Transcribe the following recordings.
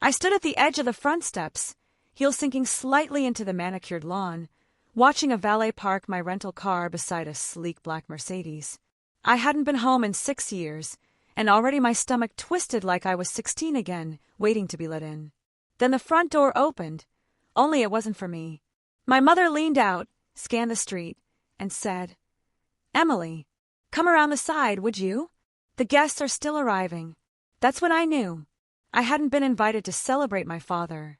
I stood at the edge of the front steps, heels sinking slightly into the manicured lawn, watching a valet park my rental car beside a sleek black Mercedes. I hadn't been home in 6 years, and already my stomach twisted like I was 16 again, waiting to be let in. Then the front door opened, only it wasn't for me. My mother leaned out, scanned the street, and said, "Emily, come around the side, would you? The guests are still arriving." That's when I knew. I hadn't been invited to celebrate my father.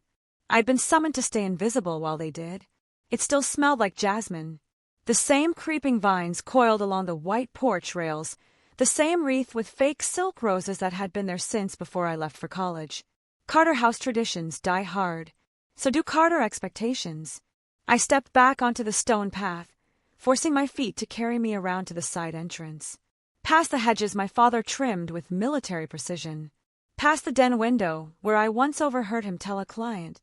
I'd been summoned to stay invisible while they did. It still smelled like jasmine. The same creeping vines coiled along the white porch rails, the same wreath with fake silk roses that had been there since before I left for college. Carter House traditions die hard. So do Carter expectations. I stepped back onto the stone path, forcing my feet to carry me around to the side entrance. Past the hedges my father trimmed with military precision. Past the den window, where I once overheard him tell a client,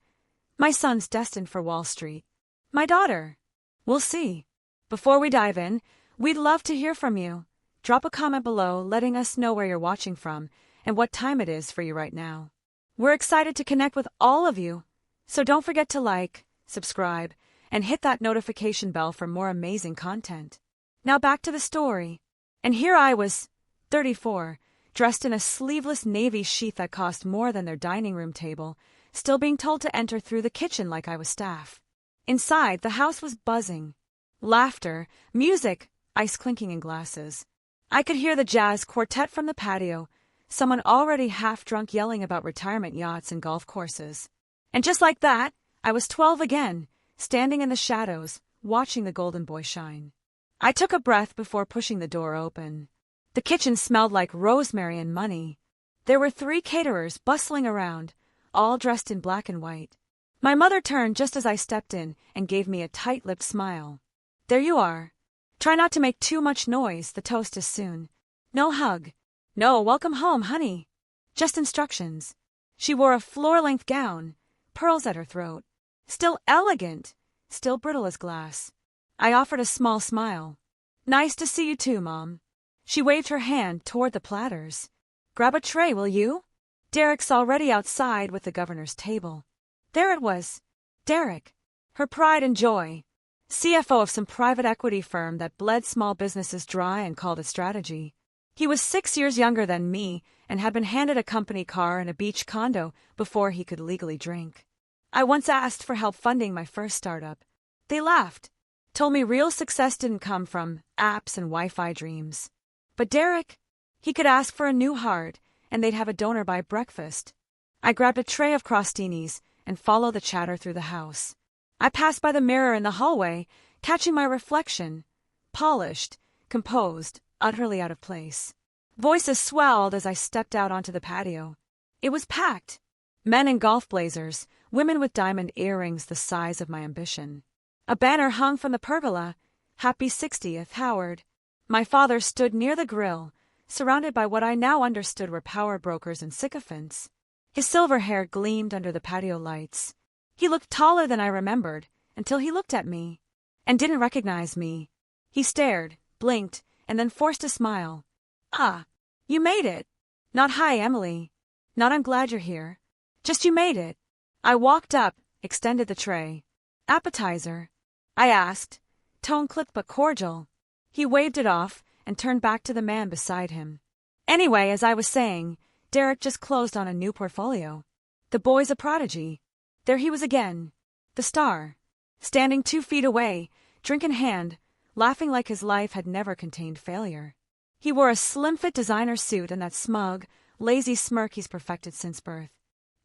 "My son's destined for Wall Street." My daughter. We'll see. Before we dive in, we'd love to hear from you. Drop a comment below letting us know where you're watching from and what time it is for you right now. We're excited to connect with all of you, so don't forget to like, subscribe, and hit that notification bell for more amazing content. Now back to the story. And here I was, 34, dressed in a sleeveless navy sheath that cost more than their dining room table, still being told to enter through the kitchen like I was staff. Inside, the house was buzzing. Laughter, music, ice clinking in glasses. I could hear the jazz quartet from the patio, someone already half-drunk yelling about retirement yachts and golf courses. And just like that, I was 12 again, standing in the shadows, watching the golden boy shine. I took a breath before pushing the door open. The kitchen smelled like rosemary and money. There were 3 caterers bustling around, all dressed in black and white. My mother turned just as I stepped in and gave me a tight-lipped smile. "There you are. Try not to make too much noise, the toast is soon. No hug. No welcome home, honey. Just instructions." She wore a floor-length gown, pearls at her throat. Still elegant, still brittle as glass. I offered a small smile. "Nice to see you too, Mom." She waved her hand toward the platters. "Grab a tray, will you? Derek's already outside with the governor's table." There it was. Derek. Her pride and joy. CFO of some private equity firm that bled small businesses dry and called it strategy. He was 6 years younger than me and had been handed a company car and a beach condo before he could legally drink. I once asked for help funding my first startup. They laughed, told me real success didn't come from apps and Wi-Fi dreams. But Derek, he could ask for a new heart and they'd have a donor buy breakfast. I grabbed a tray of crostinis and followed the chatter through the house. I passed by the mirror in the hallway, catching my reflection, polished, composed, utterly out of place. Voices swelled as I stepped out onto the patio. It was packed. Men in golf blazers, women with diamond earrings the size of my ambition. A banner hung from the pergola, "Happy 60th, Howard." My father stood near the grill, surrounded by what I now understood were power brokers and sycophants. His silver hair gleamed under the patio lights. He looked taller than I remembered, until he looked at me, and didn't recognize me. He stared, blinked, and then forced a smile. "Ah, you made it." Not "Hi, Emily." Not "I'm glad you're here." Just "You made it." I walked up, extended the tray. "Appetizer?" I asked, tone clipped but cordial. He waved it off and turned back to the man beside him. Anyway, as I was saying, Derek just closed on a new portfolio. The boy's a prodigy. There he was again, the star, standing 2 feet away, drink in hand, laughing like his life had never contained failure. He wore a slim-fit designer suit and that smug, lazy smirk he's perfected since birth.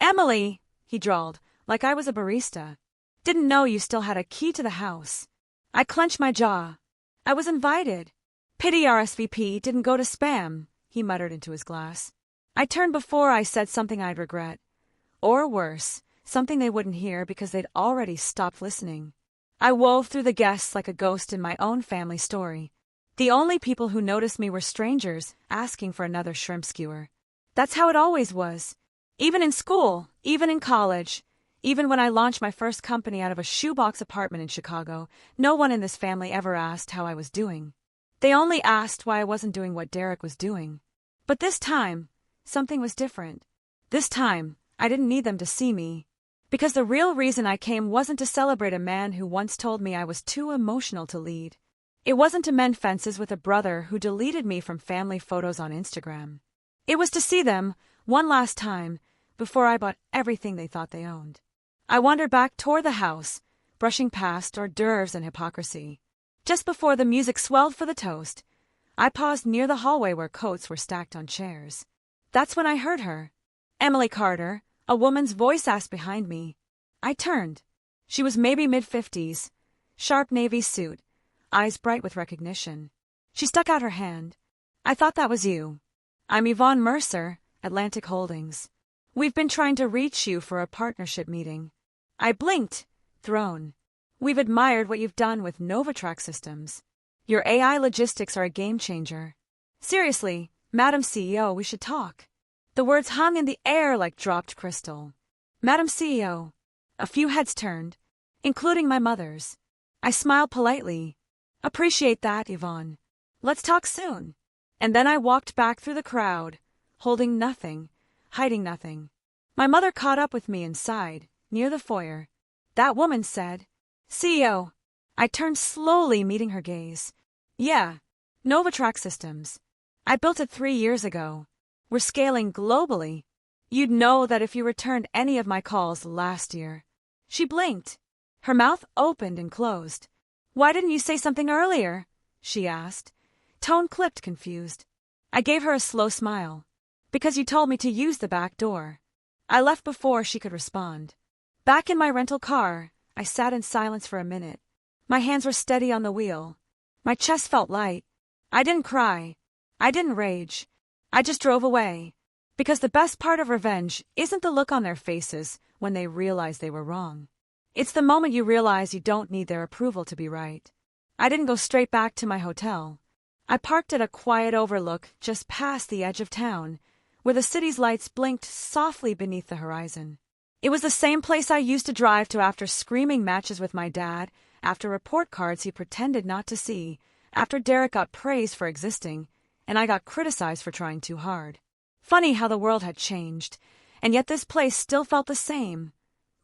"Emily," he drawled, like I was a barista. "Didn't know you still had a key to the house." I clenched my jaw. I was invited. "Pity RSVP didn't go to spam," he muttered into his glass. I turned before I said something I'd regret. Or worse, something they wouldn't hear because they'd already stopped listening. I wove through the guests like a ghost in my own family story. The only people who noticed me were strangers asking for another shrimp skewer. That's how it always was. Even in school, even in college, even when I launched my first company out of a shoebox apartment in Chicago, no one in this family ever asked how I was doing. They only asked why I wasn't doing what Derek was doing. But this time, something was different. This time, I didn't need them to see me. Because the real reason I came wasn't to celebrate a man who once told me I was too emotional to lead. It wasn't to mend fences with a brother who deleted me from family photos on Instagram. It was to see them, one last time, before I bought everything they thought they owned. I wandered back toward the house, brushing past hors d'oeuvres and hypocrisy. Just before the music swelled for the toast, I paused near the hallway where coats were stacked on chairs. That's when I heard her. Emily Carter, a woman's voice asked behind me. I turned. She was maybe mid-50s, sharp navy suit, eyes bright with recognition. She stuck out her hand. I thought that was you. I'm Yvonne Mercer, Atlantic Holdings. We've been trying to reach you for a partnership meeting. I blinked, thrown. We've admired what you've done with Novatrack Systems. Your AI logistics are a game changer. Seriously, Madam CEO, we should talk. The words hung in the air like dropped crystal. Madam CEO. A few heads turned, including my mother's. I smiled politely. Appreciate that, Yvonne. Let's talk soon. And then I walked back through the crowd, holding nothing, hiding nothing. My mother caught up with me inside, near the foyer. That woman said, CEO. I turned slowly, meeting her gaze. Yeah, Novatrack Systems. I built it 3 years ago. We're scaling globally. You'd know that if you returned any of my calls last year. She blinked. Her mouth opened and closed. Why didn't you say something earlier? She asked. Tone clipped, confused. I gave her a slow smile. Because you told me to use the back door. I left before she could respond. Back in my rental car, I sat in silence for a minute. My hands were steady on the wheel. My chest felt light. I didn't cry. I didn't rage. I just drove away. Because the best part of revenge isn't the look on their faces when they realize they were wrong. It's the moment you realize you don't need their approval to be right. I didn't go straight back to my hotel. I parked at a quiet overlook just past the edge of town, where the city's lights blinked softly beneath the horizon. It was the same place I used to drive to after screaming matches with my dad, after report cards he pretended not to see, after Derek got praised for existing, and I got criticized for trying too hard. Funny how the world had changed, and yet this place still felt the same.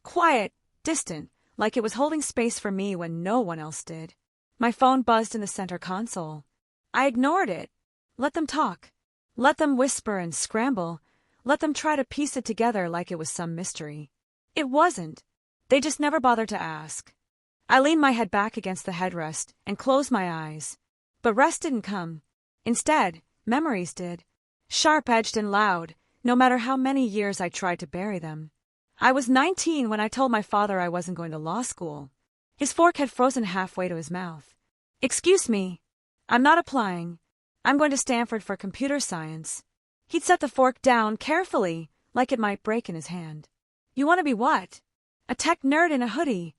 Quiet, distant, like it was holding space for me when no one else did. My phone buzzed in the center console. I ignored it. Let them talk. Let them whisper and scramble. Let them try to piece it together like it was some mystery. It wasn't. They just never bothered to ask. I leaned my head back against the headrest and closed my eyes. But rest didn't come. Instead, memories did. Sharp-edged and loud, no matter how many years I tried to bury them. I was 19 when I told my father I wasn't going to law school. His fork had frozen halfway to his mouth. Excuse me. I'm not applying. I'm going to Stanford for computer science. He'd set the fork down carefully, like it might break in his hand. You want to be what? A tech nerd in a hoodie.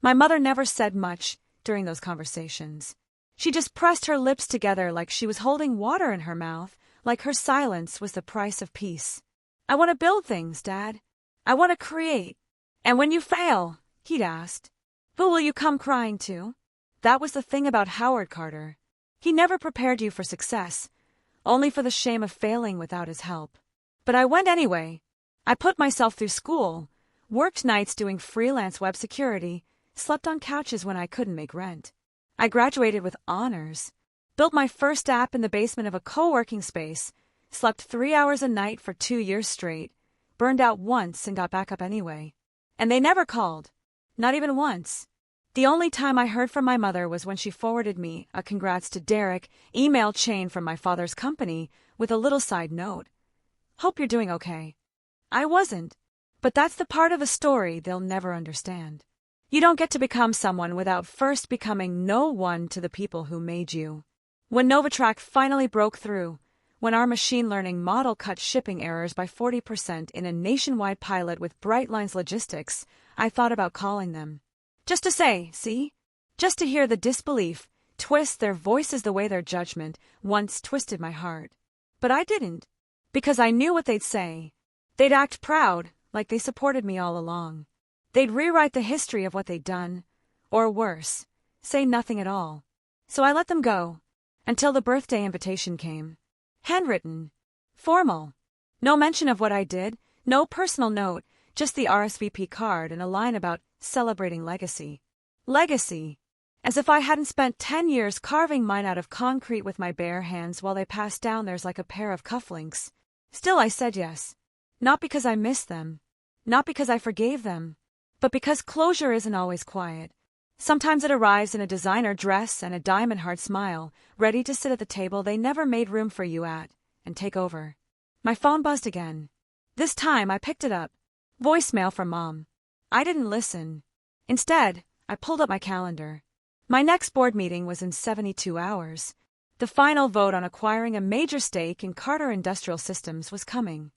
My mother never said much during those conversations. She just pressed her lips together like she was holding water in her mouth, like her silence was the price of peace. I want to build things, Dad. I want to create. And when you fail, he'd asked, who will you come crying to? That was the thing about Howard Carter. He never prepared you for success, only for the shame of failing without his help. But I went anyway. I put myself through school, worked nights doing freelance web security, slept on couches when I couldn't make rent. I graduated with honors, built my first app in the basement of a co-working space, slept 3 hours a night for 2 years straight, burned out once and got back up anyway. And they never called. Not even once. The only time I heard from my mother was when she forwarded me a congrats to Derek email chain from my father's company with a little side note. Hope you're doing okay. I wasn't. But that's the part of the story they'll never understand. You don't get to become someone without first becoming no one to the people who made you. When Novatrack finally broke through, when our machine learning model cut shipping errors by 40% in a nationwide pilot with Brightlines Logistics, I thought about calling them. Just to say, see? Just to hear the disbelief, twist their voices the way their judgment once twisted my heart. But I didn't. Because I knew what they'd say. They'd act proud, like they supported me all along. They'd rewrite the history of what they'd done. Or worse, say nothing at all. So I let them go. Until the birthday invitation came. Handwritten. Formal. No mention of what I did, No personal note, just the RSVP card and a line about celebrating legacy. Legacy. As if I hadn't spent 10 years carving mine out of concrete with my bare hands while they passed down theirs like a pair of cufflinks. Still I said yes. Not because I missed them. Not because I forgave them. But because closure isn't always quiet. Sometimes it arrives in a designer dress and a diamond-hard smile, ready to sit at the table they never made room for you at, and take over. My phone buzzed again. This time I picked it up. Voicemail from Mom. I didn't listen. Instead, I pulled up my calendar. My next board meeting was in 72 hours. The final vote on acquiring a major stake in Carter Industrial Systems was coming.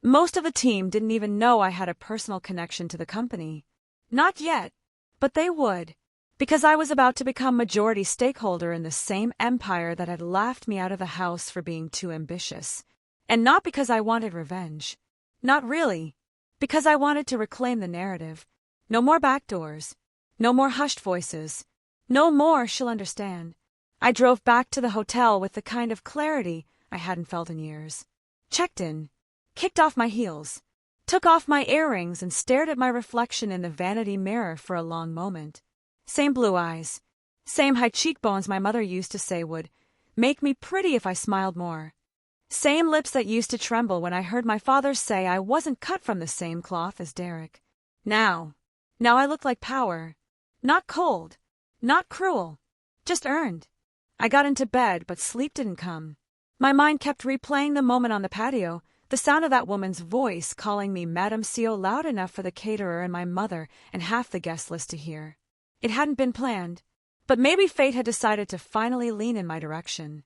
Most of the team didn't even know I had a personal connection to the company. Not yet, but they would, because I was about to become majority stakeholder in the same empire that had laughed me out of the house for being too ambitious. And not because I wanted revenge. Not really. Because I wanted to reclaim the narrative. No more backdoors. No more hushed voices. No more she'll understand. I drove back to the hotel with the kind of clarity I hadn't felt in years. Checked in. Kicked off my heels. Took off my earrings and stared at my reflection in the vanity mirror for a long moment. Same blue eyes. Same high cheekbones my mother used to say would make me pretty if I smiled more. Same lips that used to tremble when I heard my father say I wasn't cut from the same cloth as Derek. Now I looked like power. Not cold. Not cruel. Just earned. I got into bed, but sleep didn't come. My mind kept replaying the moment on the patio, the sound of that woman's voice calling me Madame CO loud enough for the caterer and my mother and half the guest list to hear. It hadn't been planned, but maybe fate had decided to finally lean in my direction.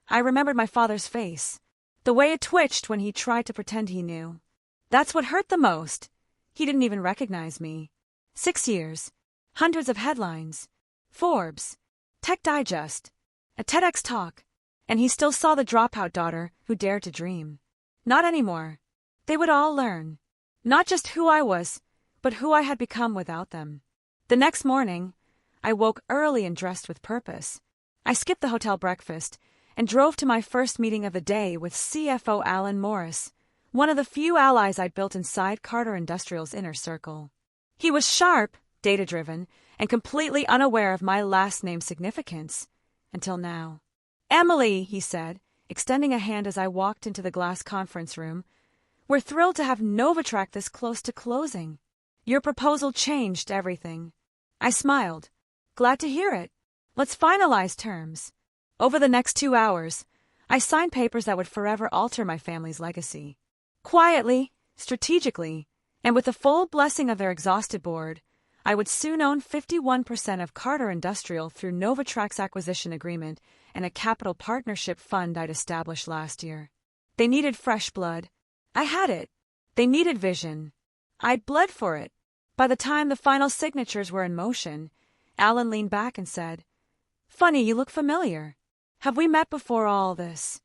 I remembered my father's face, the way it twitched when he tried to pretend he knew. That's what hurt the most. He didn't even recognize me. 6 years. Hundreds of headlines. Forbes. Tech Digest. A TEDx talk. And he still saw the dropout daughter who dared to dream. Not anymore. They would all learn. Not just who I was, but who I had become without them. The next morning, I woke early and dressed with purpose. I skipped the hotel breakfast and drove to my first meeting of the day with CFO Alan Morris, one of the few allies I'd built inside Carter Industrial's inner circle. He was sharp, data-driven, and completely unaware of my last name's significance. Until now. "Emily," he said, extending a hand as I walked into the glass conference room, "we're thrilled to have Novatrack this close to closing. Your proposal changed everything." I smiled. "Glad to hear it. Let's finalize terms." Over the next 2 hours, I signed papers that would forever alter my family's legacy. Quietly, strategically, and with the full blessing of their exhausted board, I would soon own 51% of Carter Industrial through Novatrack's acquisition agreement and a capital partnership fund I'd established last year. They needed fresh blood. I had it. They needed vision. I'd bled for it. By the time the final signatures were in motion, Alan leaned back and said, "Funny, you look familiar. Have we met before all this?"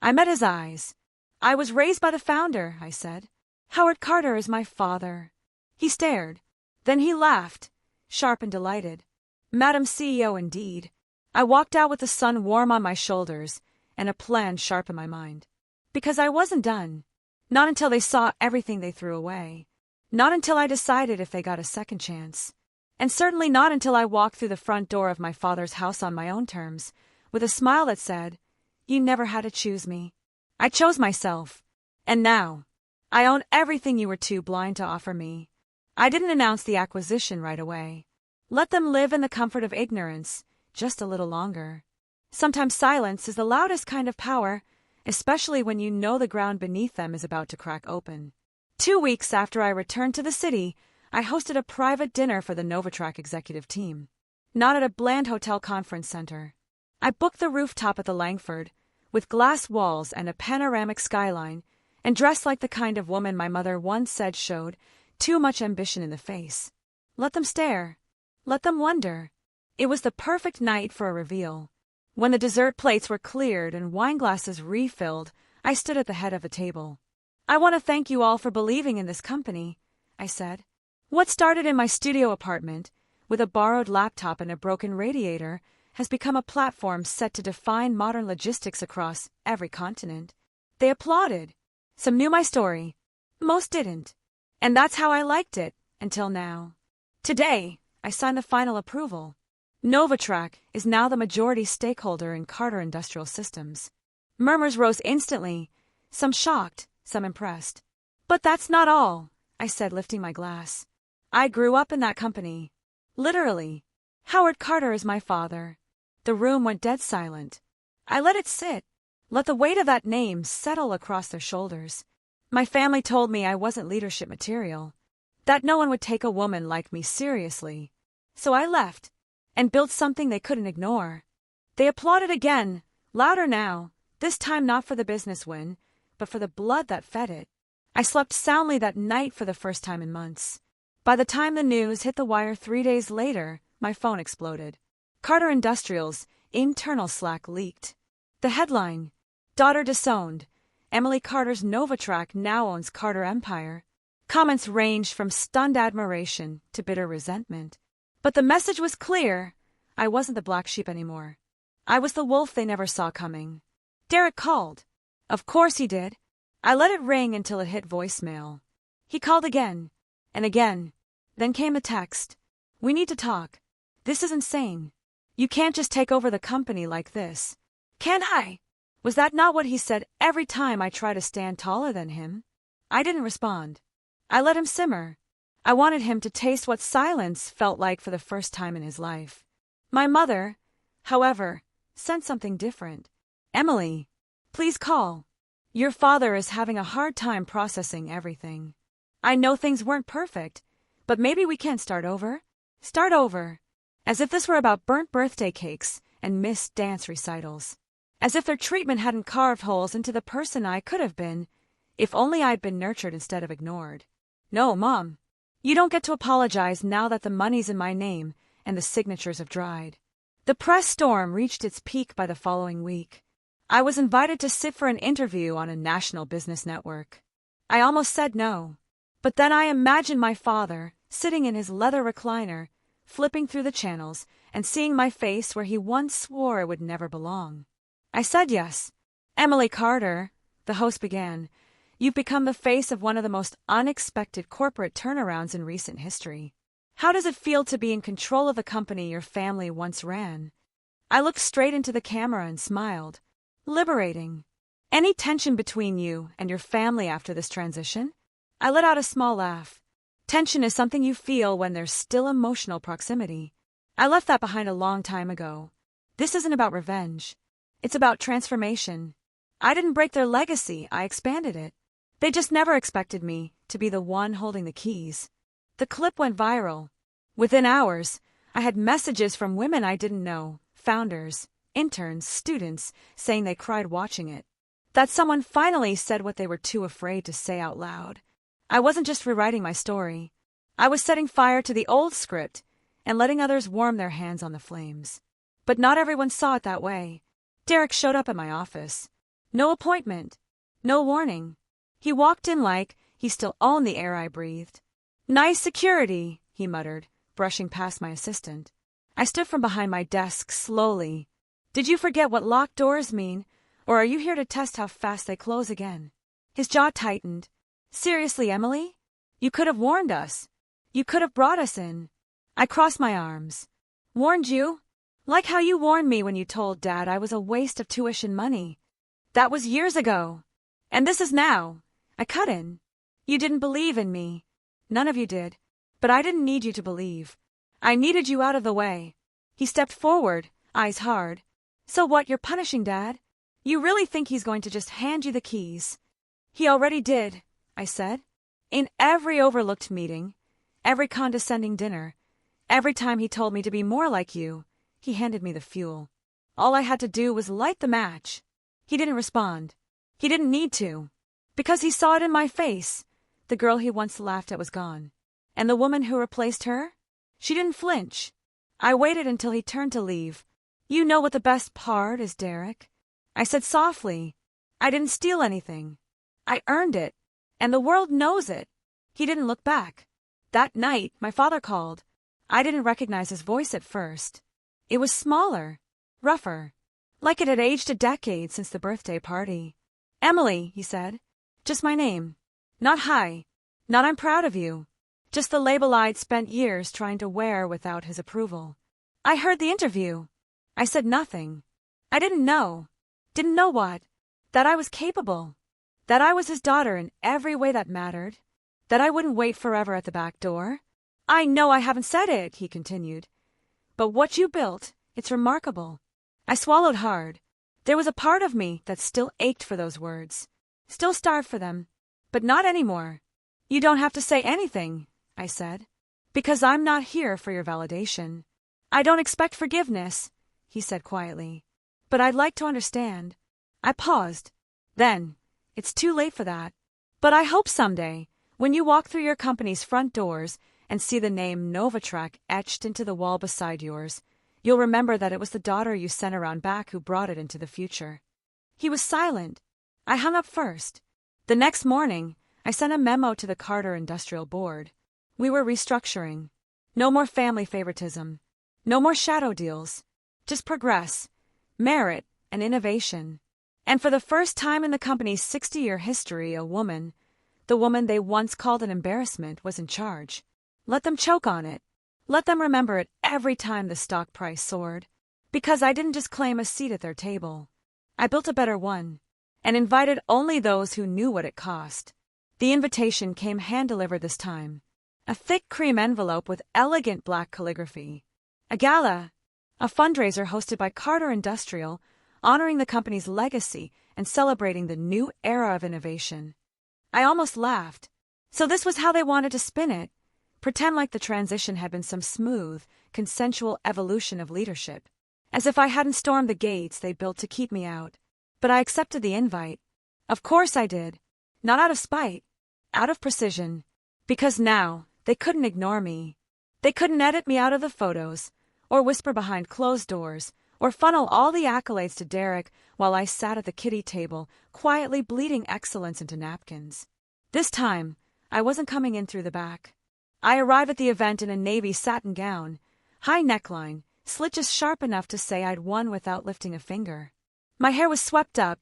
I met his eyes. "I was raised by the founder," I said. "Howard Carter is my father." He stared. Then he laughed, sharp and delighted. Madam CEO indeed. I walked out with the sun warm on my shoulders and a plan sharp in my mind. Because I wasn't done. Not until they saw everything they threw away. Not until I decided if they got a second chance. And certainly not until I walked through the front door of my father's house on my own terms, with a smile that said, "You never had to choose me. I chose myself. And now, I own everything you were too blind to offer me." I didn't announce the acquisition right away. Let them live in the comfort of ignorance, just a little longer. Sometimes silence is the loudest kind of power, especially when you know the ground beneath them is about to crack open. 2 weeks after I returned to the city, I hosted a private dinner for the Novatrack executive team. Not at a bland hotel conference center. I booked the rooftop at the Langford, with glass walls and a panoramic skyline, and dressed like the kind of woman my mother once said showed too much ambition in the face. Let them stare. Let them wonder. It was the perfect night for a reveal. When the dessert plates were cleared and wine glasses refilled, I stood at the head of the table. "I want to thank you all for believing in this company," I said. "What started in my studio apartment, with a borrowed laptop and a broken radiator, has become a platform set to define modern logistics across every continent." They applauded. Some knew my story. Most didn't. And that's how I liked it, until now. Today, I signed the final approval. Novatrack is now the majority stakeholder in Carter Industrial Systems. Murmurs rose instantly, some shocked, some impressed. But that's not all, I said, lifting my glass. I grew up in that company. Literally. Howard Carter is my father. The room went dead silent. I let it sit, let the weight of that name settle across their shoulders. My family told me I wasn't leadership material, that no one would take a woman like me seriously. So I left, and built something they couldn't ignore. They applauded again, louder now, this time not for the business win, but for the blood that fed it. I slept soundly that night for the first time in months. By the time the news hit the wire 3 days later, my phone exploded. Carter Industrial's internal Slack leaked. The headline, "Daughter Disowned. Emily Carter's Novatrack now owns Carter Empire." Comments ranged from stunned admiration to bitter resentment. But the message was clear. I wasn't the black sheep anymore. I was the wolf they never saw coming. Derek called. Of course he did. I let it ring until it hit voicemail. He called again, and again. Then came a text. "We need to talk. This is insane. You can't just take over the company like this." "Can't I?" Was that not what he said every time I tried to stand taller than him? I didn't respond. I let him simmer. I wanted him to taste what silence felt like for the first time in his life. My mother, however, sent something different. "Emily, please call. Your father is having a hard time processing everything. I know things weren't perfect, but maybe we can start over." Start over. As if this were about burnt birthday cakes and missed dance recitals. As if their treatment hadn't carved holes into the person I could have been, if only I'd been nurtured instead of ignored. "No, Mom. You don't get to apologize now that the money's in my name and the signatures have dried." The press storm reached its peak by the following week. I was invited to sit for an interview on a national business network. I almost said no. But then I imagined my father, sitting in his leather recliner, flipping through the channels and seeing my face where he once swore it would never belong. I said yes. "Emily Carter," the host began, "you've become the face of one of the most unexpected corporate turnarounds in recent history. How does it feel to be in control of the company your family once ran?" I looked straight into the camera and smiled. "Liberating. Any tension between you and your family after this transition?" I let out a small laugh. Tension is something you feel when there's still emotional proximity. I left that behind a long time ago. This isn't about revenge. It's about transformation. I didn't break their legacy, I expanded it. They just never expected me to be the one holding the keys. The clip went viral. Within hours, I had messages from women I didn't know, founders, interns, students, saying they cried watching it. That someone finally said what they were too afraid to say out loud. I wasn't just rewriting my story. I was setting fire to the old script and letting others warm their hands on the flames. But not everyone saw it that way. Derek showed up at my office. No appointment. No warning. He walked in like he still owned the air I breathed. "Nice security," he muttered, brushing past my assistant. I stood from behind my desk slowly. "Did you forget what locked doors mean, or are you here to test how fast they close again?" His jaw tightened. "Seriously, Emily? You could have warned us. You could have brought us in." I crossed my arms. "Warned you? Like how you warned me when you told Dad I was a waste of tuition money. That was years ago. And this is now." I cut in. "You didn't believe in me. None of you did. But I didn't need you to believe. I needed you out of the way." He stepped forward, eyes hard. "So what, you're punishing Dad? You really think he's going to just hand you the keys?" "He already did," I said. "In every overlooked meeting, every condescending dinner, every time he told me to be more like you, he handed me the fuel. All I had to do was light the match." He didn't respond. He didn't need to. Because he saw it in my face. The girl he once laughed at was gone. And the woman who replaced her? She didn't flinch. I waited until he turned to leave. "You know what the best part is, Derek," I said softly. "I didn't steal anything. I earned it. And the world knows it." He didn't look back. That night, my father called. I didn't recognize his voice at first. It was smaller, rougher, like it had aged a decade since the birthday party. "Emily," he said. "Just my name. Not high. Not I'm proud of you. Just the label I'd spent years trying to wear without his approval. I heard the interview. I said nothing. I didn't know. Didn't know what? That I was capable. That I was his daughter in every way that mattered. That I wouldn't wait forever at the back door. I know I haven't said it, he continued. But what you built, it's remarkable. I swallowed hard. There was a part of me that still ached for those words. Still starved for them. But not anymore. You don't have to say anything, I said. Because I'm not here for your validation. I don't expect forgiveness, he said quietly. But I'd like to understand. I paused. Then, it's too late for that. But I hope someday, when you walk through your company's front doors and see the name Novatrack etched into the wall beside yours, you'll remember that it was the daughter you sent around back who brought it into the future. He was silent. I hung up first. The next morning, I sent a memo to the Carter Industrial Board. We were restructuring. No more family favoritism. No more shadow deals. Just progress, merit, and innovation. And for the first time in the company's 60-year history, a woman, the woman they once called an embarrassment, was in charge. Let them choke on it. Let them remember it every time the stock price soared. Because I didn't just claim a seat at their table. I built a better one, and invited only those who knew what it cost. The invitation came hand-delivered this time. A thick cream envelope with elegant black calligraphy. A gala, a fundraiser hosted by Carter Industrial, honoring the company's legacy and celebrating the new era of innovation. I almost laughed. So this was how they wanted to spin it. Pretend like the transition had been some smooth, consensual evolution of leadership. As if I hadn't stormed the gates they built to keep me out. But I accepted the invite. Of course I did. Not out of spite. Out of precision. Because now, they couldn't ignore me. They couldn't edit me out of the photos, or whisper behind closed doors, or funnel all the accolades to Derek while I sat at the kiddie table, quietly bleeding excellence into napkins. This time, I wasn't coming in through the back. I arrived at the event in a navy satin gown, high neckline, slit just sharp enough to say I'd won without lifting a finger. My hair was swept up,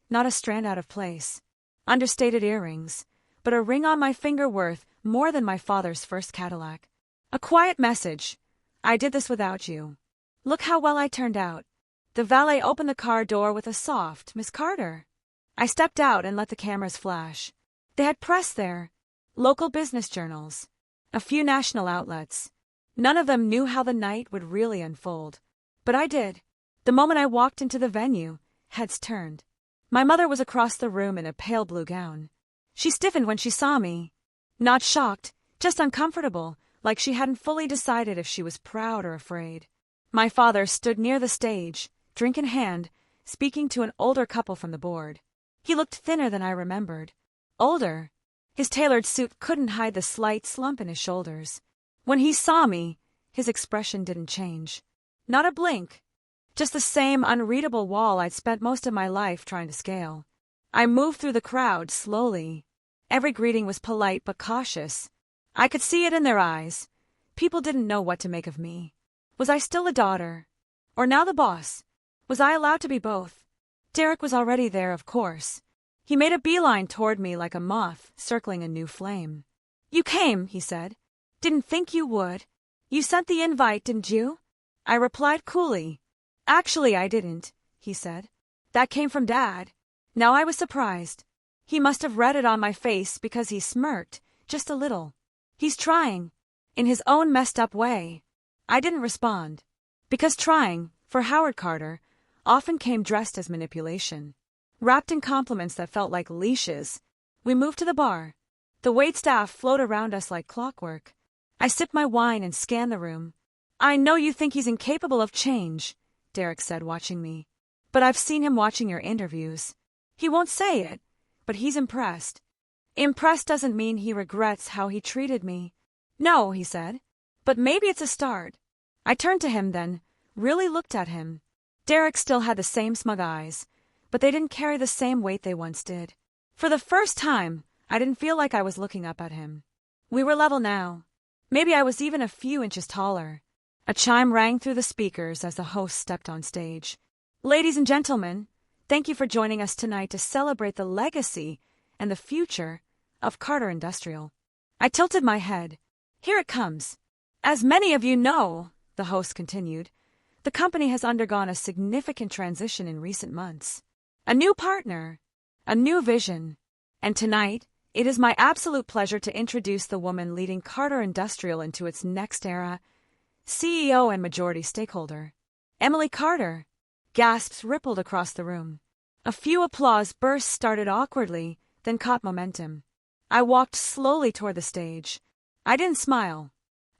not a strand out of place. Understated earrings, but a ring on my finger worth more than my father's first Cadillac. A quiet message. I did this without you. Look how well I turned out. The valet opened the car door with a soft, "Miss Carter." I stepped out and let the cameras flash. They had press there. Local business journals. A few national outlets. None of them knew how the night would really unfold. But I did. The moment I walked into the venue, heads turned. My mother was across the room in a pale blue gown. She stiffened when she saw me. Not shocked, just uncomfortable, like she hadn't fully decided if she was proud or afraid. My father stood near the stage, drink in hand, speaking to an older couple from the board. He looked thinner than I remembered. Older. His tailored suit couldn't hide the slight slump in his shoulders. When he saw me, his expression didn't change. Not a blink. Just the same unreadable wall I'd spent most of my life trying to scale. I moved through the crowd slowly. Every greeting was polite but cautious. I could see it in their eyes. People didn't know what to make of me. Was I still a daughter? Or now the boss? Was I allowed to be both? Derek was already there, of course. He made a beeline toward me like a moth circling a new flame. "You came," he said. "Didn't think you would. You sent the invite, didn't you?" I replied coolly. "Actually, I didn't," he said. "That came from Dad." Now I was surprised. He must have read it on my face because he smirked, just a little. He's trying, in his own messed up way. I didn't respond. Because trying, for Howard Carter, often came dressed as manipulation. Wrapped in compliments that felt like leashes. We moved to the bar. The waitstaff flowed around us like clockwork. I sipped my wine and scanned the room. "I know you think he's incapable of change," Derek said, watching me. "But I've seen him watching your interviews. He won't say it, but he's impressed. Impressed doesn't mean he regrets how he treated me." "No," he said. "But maybe it's a start." I turned to him then, really looked at him. Derek still had the same smug eyes, but they didn't carry the same weight they once did. For the first time, I didn't feel like I was looking up at him. We were level now. Maybe I was even a few inches taller. A chime rang through the speakers as the host stepped on stage. "Ladies and gentlemen, thank you for joining us tonight to celebrate the legacy and the future Of Carter Industrial. I tilted my head. Here it comes. As many of you know, the host continued, the company has undergone a significant transition in recent months. A new partner, a new vision, and tonight, it is my absolute pleasure to introduce the woman leading Carter Industrial into its next era, CEO and majority stakeholder. Emily Carter. Gasps rippled across the room. A few applause bursts started awkwardly, then caught momentum. I walked slowly toward the stage. I didn't smile.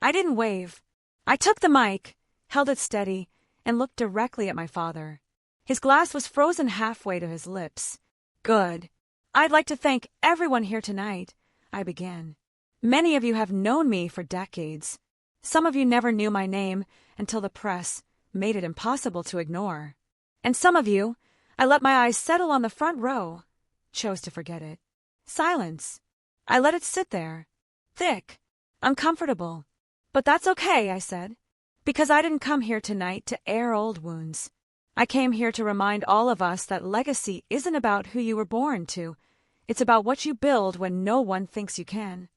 I didn't wave. I took the mic, held it steady, and looked directly at my father. His glass was frozen halfway to his lips. Good. I'd like to thank everyone here tonight, I began. Many of you have known me for decades. Some of you never knew my name until the press made it impossible to ignore. And some of you, I let my eyes settle on the front row, chose to forget it. Silence. I let it sit there. Thick. Uncomfortable. But that's okay, I said. Because I didn't come here tonight to air old wounds. I came here to remind all of us that legacy isn't about who you were born to. It's about what you build when no one thinks you can.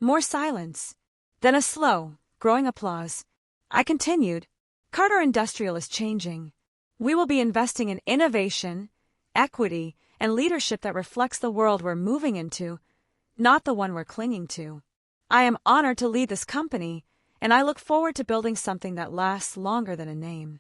More silence. Then a slow, growing applause. I continued. Carter Industrial is changing. We will be investing in innovation, equity, and leadership that reflects the world we're moving into, not the one we're clinging to. I am honored to lead this company, and I look forward to building something that lasts longer than a name.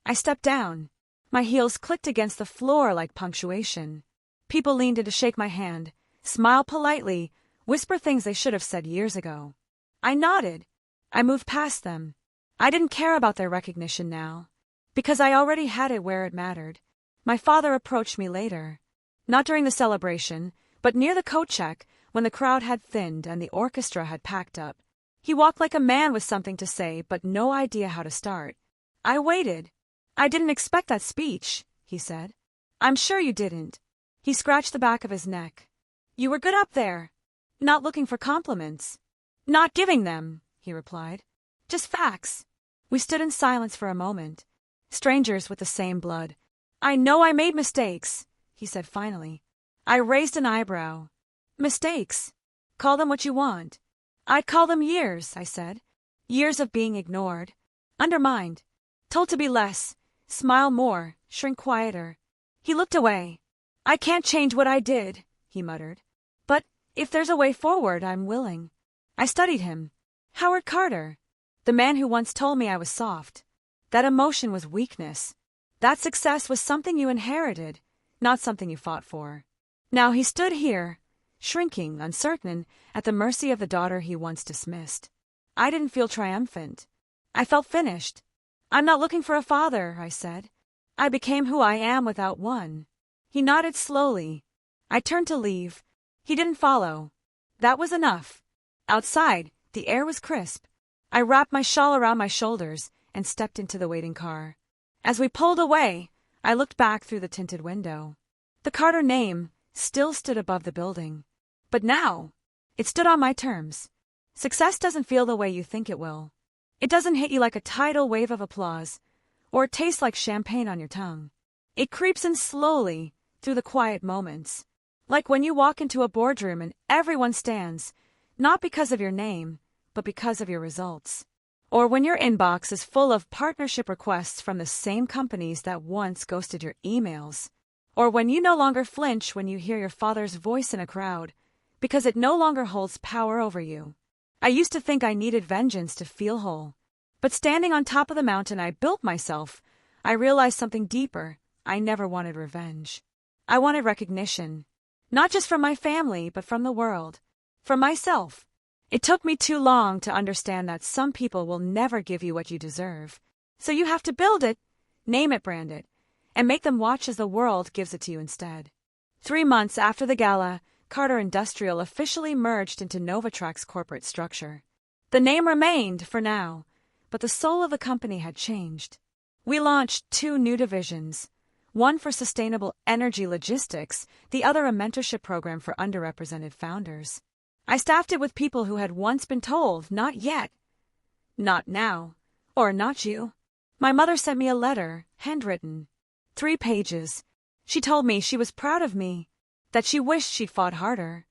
I stepped down. My heels clicked against the floor like punctuation. People leaned in to shake my hand, smile politely, whisper things they should have said years ago. I nodded. I moved past them. I didn't care about their recognition now, because I already had it where it mattered. My father approached me later. Not during the celebration, but near the coat check, when the crowd had thinned and the orchestra had packed up. He walked like a man with something to say, but no idea how to start. I waited. I didn't expect that speech, he said. I'm sure you didn't. He scratched the back of his neck. You were good up there. Not looking for compliments. Not giving them, he replied. Just facts. We stood in silence for a moment. Strangers with the same blood. I know I made mistakes, he said finally. I raised an eyebrow. Mistakes. Call them what you want. I'd call them years, I said. Years of being ignored. Undermined. Told to be less. Smile more. Shrink quieter. He looked away. I can't change what I did, he muttered. But if there's a way forward, I'm willing. I studied him. Howard Carter. The man who once told me I was soft. That emotion was weakness. That success was something you inherited, not something you fought for. Now he stood here, shrinking, uncertain, at the mercy of the daughter he once dismissed. I didn't feel triumphant. I felt finished. I'm not looking for a father, I said. I became who I am without one. He nodded slowly. I turned to leave. He didn't follow. That was enough. Outside, the air was crisp. I wrapped my shawl around my shoulders and stepped into the waiting car. As we pulled away, I looked back through the tinted window. The Carter name still stood above the building. But now, it stood on my terms. Success doesn't feel the way you think it will. It doesn't hit you like a tidal wave of applause, or taste like champagne on your tongue. It creeps in slowly through the quiet moments. Like when you walk into a boardroom and everyone stands, not because of your name, but because of your results. Or when your inbox is full of partnership requests from the same companies that once ghosted your emails. Or when you no longer flinch when you hear your father's voice in a crowd, because it no longer holds power over you. I used to think I needed vengeance to feel whole. But standing on top of the mountain I built myself, I realized something deeper. I never wanted revenge. I wanted recognition. Not just from my family, but from the world. From myself. It took me too long to understand that some people will never give you what you deserve. So you have to build it, name it, brand it, and make them watch as the world gives it to you instead. 3 months after the gala, Carter Industrial officially merged into Novatrak's corporate structure. The name remained, for now, but the soul of the company had changed. We launched 2 new divisions, one for sustainable energy logistics, the other a mentorship program for underrepresented founders. I staffed it with people who had once been told, not yet, not now, or not you. My mother sent me a letter, handwritten, 3 pages. She told me she was proud of me, that she wished she'd fought harder,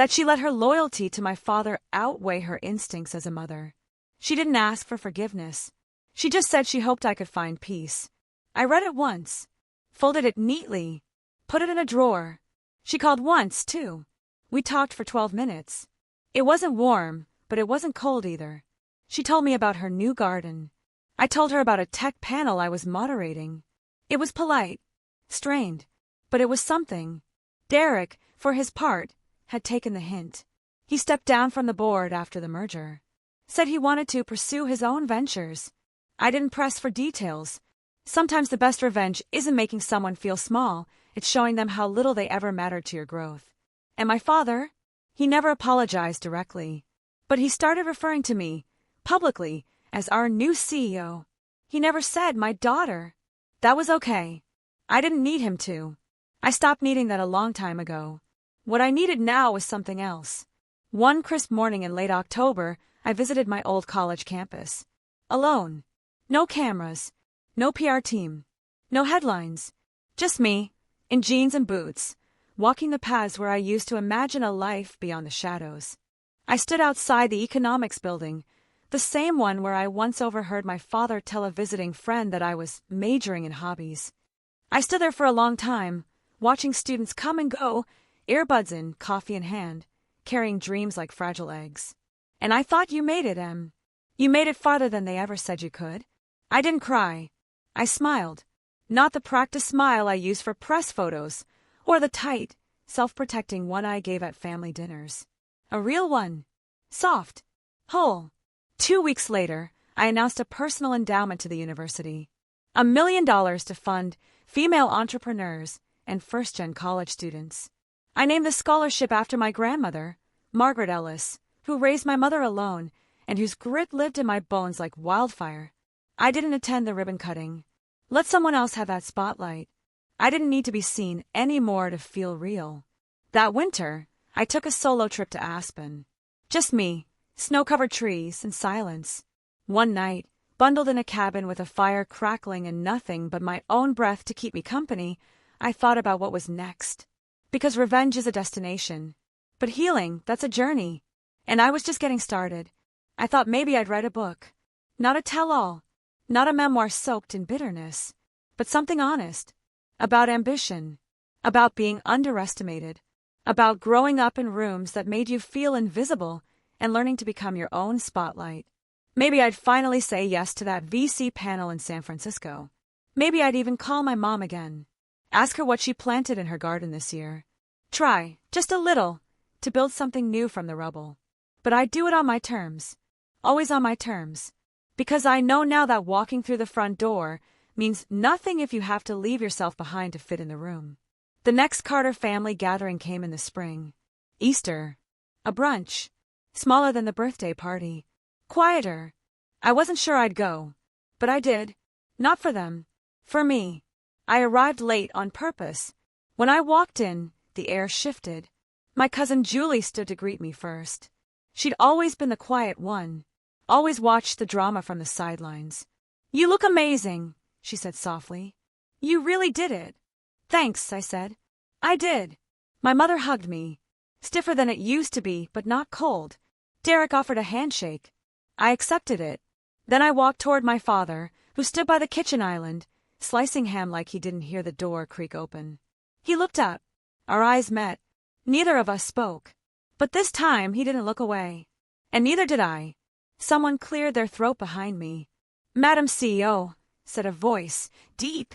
That she let her loyalty to my father outweigh her instincts as a mother. She didn't ask for forgiveness. She just said she hoped I could find peace. I read it once, folded it neatly, put it in a drawer. She called once, too. We talked for 12 minutes. It wasn't warm, but it wasn't cold either. She told me about her new garden. I told her about a tech panel I was moderating. It was polite, strained, but it was something. Derek, for his part, had taken the hint. He stepped down from the board after the merger. Said he wanted to pursue his own ventures. I didn't press for details. Sometimes the best revenge isn't making someone feel small, it's showing them how little they ever mattered to your growth. And my father? He never apologized directly. But he started referring to me, publicly, as our new CEO. He never said my daughter. That was okay. I didn't need him to. I stopped needing that a long time ago. What I needed now was something else. One crisp morning in late October, I visited my old college campus. Alone. No cameras. No PR team. No headlines. Just me, in jeans and boots, walking the paths where I used to imagine a life beyond the shadows. I stood outside the economics building, the same one where I once overheard my father tell a visiting friend that I was majoring in hobbies. I stood there for a long time, watching students come and go, earbuds in, coffee in hand, carrying dreams like fragile eggs. And I thought you made it, Em. You made it farther than they ever said you could. I didn't cry. I smiled. Not the practice smile I use for press photos, or the tight, self-protecting one I gave at family dinners. A real one. Soft. Whole. 2 weeks later, I announced a personal endowment to the university. $1 million to fund female entrepreneurs and first-gen college students. I named the scholarship after my grandmother, Margaret Ellis, who raised my mother alone and whose grit lived in my bones like wildfire. I didn't attend the ribbon cutting. Let someone else have that spotlight. I didn't need to be seen anymore to feel real. That winter, I took a solo trip to Aspen. Just me, snow-covered trees, and silence. One night, bundled in a cabin with a fire crackling and nothing but my own breath to keep me company, I thought about what was next. Because revenge is a destination. But healing, that's a journey. And I was just getting started. I thought maybe I'd write a book. Not a tell-all. Not a memoir soaked in bitterness. But something honest. About ambition. About being underestimated. About growing up in rooms that made you feel invisible and learning to become your own spotlight. Maybe I'd finally say yes to that VC panel in San Francisco. Maybe I'd even call my mom again. Ask her what she planted in her garden this year. Try, just a little, to build something new from the rubble. But I'd do it on my terms. Always on my terms. Because I know now that walking through the front door means nothing if you have to leave yourself behind to fit in the room. The next Carter family gathering came in the spring. Easter. A brunch. Smaller than the birthday party. Quieter. I wasn't sure I'd go. But I did. Not for them. For me. I arrived late on purpose. When I walked in, the air shifted. My cousin Julie stood to greet me first. She'd always been the quiet one. Always watched the drama from the sidelines. "You look amazing," she said softly. "You really did it." "Thanks," I said. "I did." My mother hugged me. Stiffer than it used to be, but not cold. Derek offered a handshake. I accepted it. Then I walked toward my father, who stood by the kitchen island, slicing ham like he didn't hear the door creak open. He looked up. Our eyes met. Neither of us spoke. But this time he didn't look away. And neither did I. Someone cleared their throat behind me. "Madam CEO," said a voice, deep,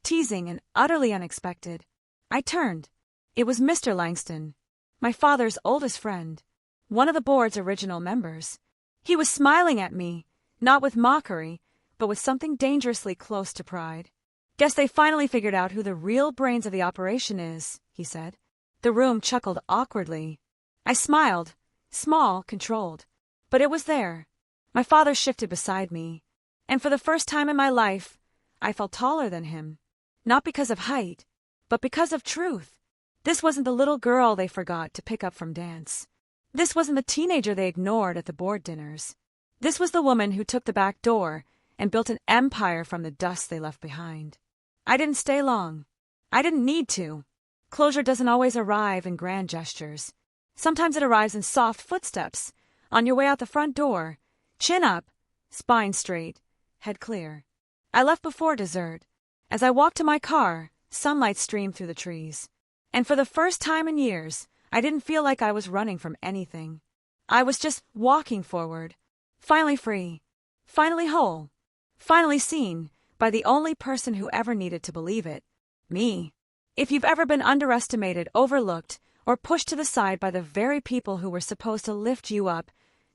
teasing, and utterly unexpected. I turned. It was Mr. Langston, my father's oldest friend, one of the board's original members. He was smiling at me, not with mockery, but with something dangerously close to pride. "Guess they finally figured out who the real brains of the operation is," he said. The room chuckled awkwardly. I smiled, small, controlled. But it was there. My father shifted beside me. And for the first time in my life, I felt taller than him. Not because of height, but because of truth. This wasn't the little girl they forgot to pick up from dance. This wasn't the teenager they ignored at the board dinners. This was the woman who took the back door and built an empire from the dust they left behind. I didn't stay long. I didn't need to. Closure doesn't always arrive in grand gestures. Sometimes it arrives in soft footsteps, on your way out the front door, chin up, spine straight, head clear. I left before dessert. As I walked to my car, sunlight streamed through the trees. And for the first time in years, I didn't feel like I was running from anything. I was just walking forward. Finally free. Finally whole. Finally seen by the only person who ever needed to believe it. Me. If you've ever been underestimated, overlooked, or pushed to the side by the very people who were supposed to lift you up,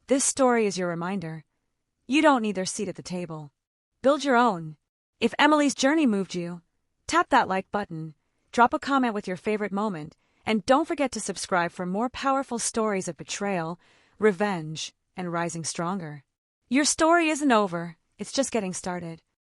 this story is your reminder. You don't need their seat at the table. Build your own. If Emily's journey moved you, tap that like button, drop a comment with your favorite moment, and don't forget to subscribe for more powerful stories of betrayal, revenge, and rising stronger. Your story isn't over, it's just getting started.